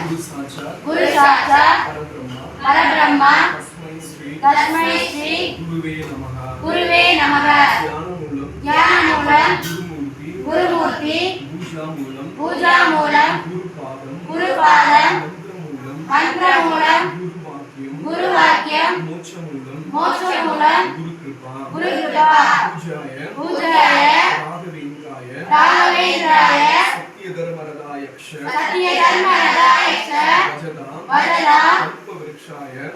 गुरु साक्षात् परब्रह्म तस्मै श्री गुरुवे नमः ज्ञानमूलं गुरुमूर्ति पूजा मूलं गुरुपादं मंत्रमूलं गुरुवाक्यं मोक्षमूलं गुरुकृपा पूजाय राघवेन्द्राय सत्यधर्मरदायक्ष वरदां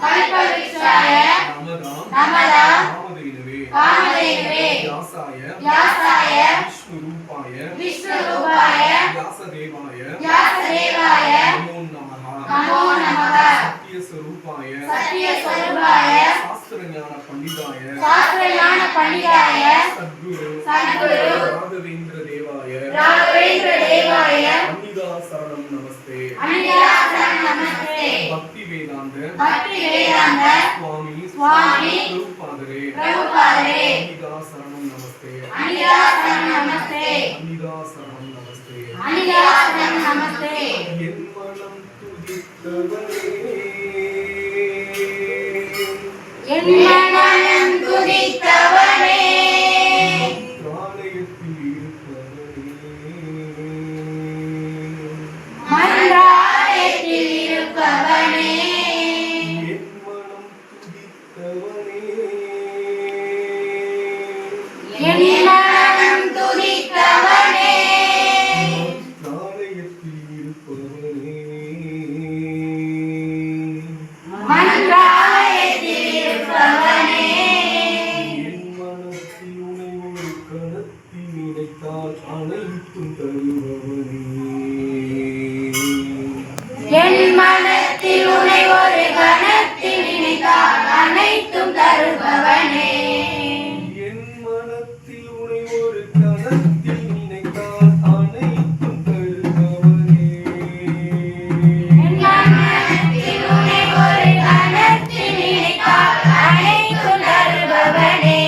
कल्पवृक्षाय नमदां कामधेनवे व्यासाय विष्णुरूपाय व्यासदेवाय नमो नमः सत्यस्वरूपाय शास्त्रज्ञान पंडिताय सद्गुरु राघवेन्द्र देवाय शरणं नमस्ते भक्ति वेदांत स्वामी प्रभुपादरे शरणं नमस्ते शरणं नमस्ते शरणं नमस्ते என்மனம் துதித்தவனே மன்றாயத்தில் இருப்பவனே என்மனம் துதித்தவனே என் மனத்தில் உனை ஒரு கணத்தில் நினைத்தால் அனைத்தும் தருபவனே என் மனத்தில் உனை ஒரு கணத்தில் நினைத்தால் அனைத்தும் தருபவனே என் மனத்தில் உனை ஒரு கணத்தில் நினைத்தால் அனைத்தும் தருபவனே